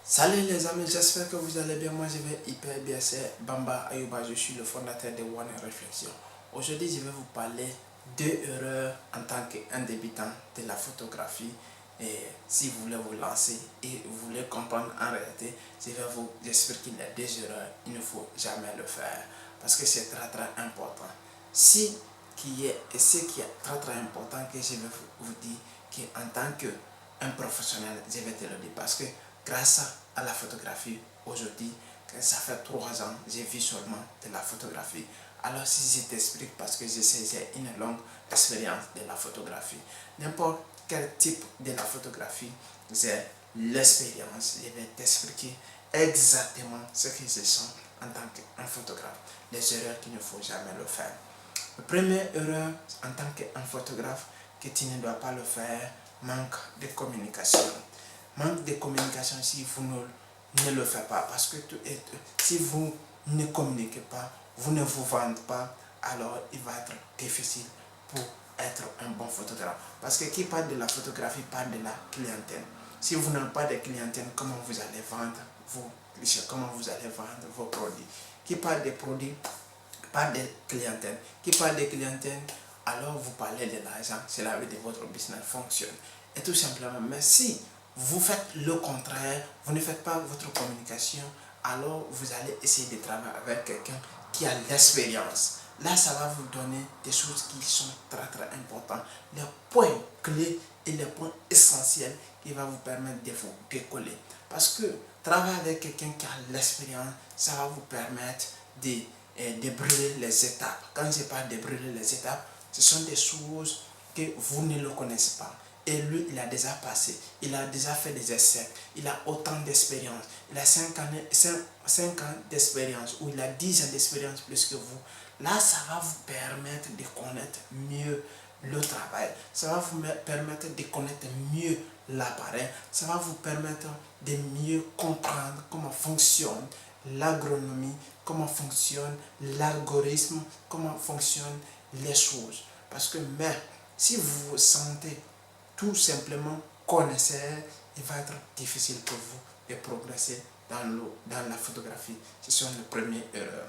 Salut les amis, j'espère que vous allez bien. Moi je vais hyper bien, c'est Bamba Ayouba, je suis le fondateur de One Réflexion. Aujourd'hui je vais vous parler deux erreurs en tant qu'un débutant de la photographie. Et si vous voulez vous lancer et vous voulez comprendre en réalité, je vais vous expliquer les deux erreurs. Il ne faut jamais le faire parce que c'est très important. Ce qui est très important que je vais vous dire qu'en tant qu'un professionnel, je vais te le dire parce que grâce à la photographie aujourd'hui, ça fait 3 ans, j'ai vu seulement de la photographie. Alors si je t'explique, parce que je sais j'ai une longue expérience de la photographie, n'importe quel type de la photographie, j'ai l'expérience, je vais t'expliquer exactement ce que je sens en tant qu'un photographe, les erreurs qu'il ne faut jamais le faire. La première erreur en tant qu'un photographe que tu ne dois pas le faire, manque de communication. Manque de communication si vous ne le faites pas. Parce que si vous ne communiquez pas, vous ne vous vendez pas, alors il va être difficile pour être un bon photographe. Parce que qui parle de la photographie parle de la clientèle. Si vous n'avez pas de clientèle, comment vous allez vendre vos clichés, comment vous allez vendre vos produits. Qui parle des produits parle de clientèle. Qui parle de clientèle, alors vous parlez de l'argent. Cela veut dire que votre business fonctionne. Et tout simplement, mais si vous faites le contraire, vous ne faites pas votre communication, alors vous allez essayer de travailler avec quelqu'un qui a l'expérience. Là, ça va vous donner des choses qui sont très importantes. Les points clés et les points essentiels qui vont vous permettre de vous décoller. Parce que travailler avec quelqu'un qui a l'expérience, ça va vous permettre de brûler les étapes. Quand je parle de brûler les étapes, ce sont des choses que vous ne le connaissez pas. Et lui, il a déjà passé, il a déjà fait des essais, il a autant d'expérience, il a 5 ans d'expérience, ou il a 10 ans d'expérience plus que vous. Là, ça va vous permettre de connaître mieux le travail, ça va vous permettre de connaître mieux l'appareil, ça va vous permettre de mieux comprendre comment fonctionne l'agronomie, comment fonctionne l'algorithme, comment fonctionnent les choses. Parce que même si vous vous sentez tout simplement connaisseur, il va être difficile pour vous de progresser dans la photographie. Ce sont les premières erreurs.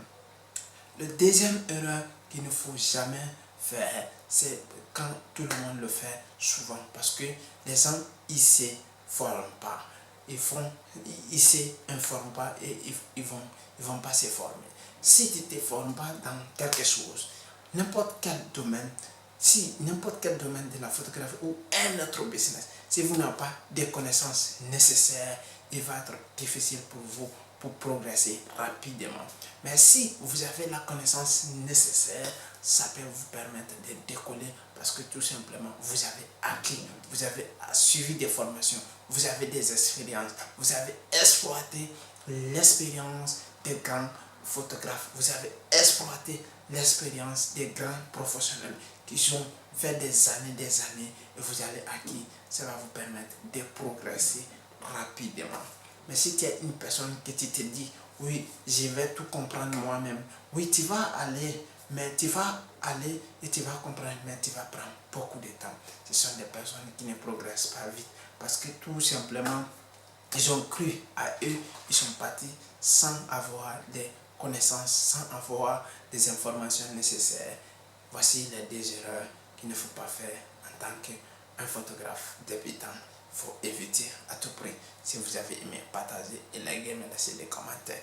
Le deuxième erreur qu'il ne faut jamais faire, c'est quand tout le monde le fait souvent. Parce que les gens, ils ne se forment pas. Ils ne s'informent pas et ils vont pas se former. Si tu ne te formes pas dans quelque chose, n'importe quel domaine, si n'importe quel domaine de la photographie ou un autre business, si vous n'avez pas des connaissances nécessaires, il va être difficile pour vous pour progresser rapidement. Mais si vous avez la connaissance nécessaire, ça peut vous permettre de décoller parce que tout simplement, vous avez acquis, vous avez suivi des formations, vous avez des expériences, vous avez exploité l'expérience des grands photographes, vous avez exploité l'expérience des grands professionnels qui ont fait des années et vous avez acquis. Ça va vous permettre de progresser rapidement. Mais si tu es une personne que tu te dis, oui, je vais tout comprendre moi-même, oui, tu vas aller, mais tu vas aller et tu vas comprendre, mais tu vas prendre beaucoup de temps. Ce sont des personnes qui ne progressent pas vite parce que tout simplement, ils ont cru à eux, ils sont partis sans avoir des connaissances, sans avoir des informations nécessaires. Voici les deux erreurs qu'il ne faut pas faire en tant qu'un photographe débutant. Il faut éviter à tout prix. Si vous avez aimé, partagez et likez, mais laissez des commentaires.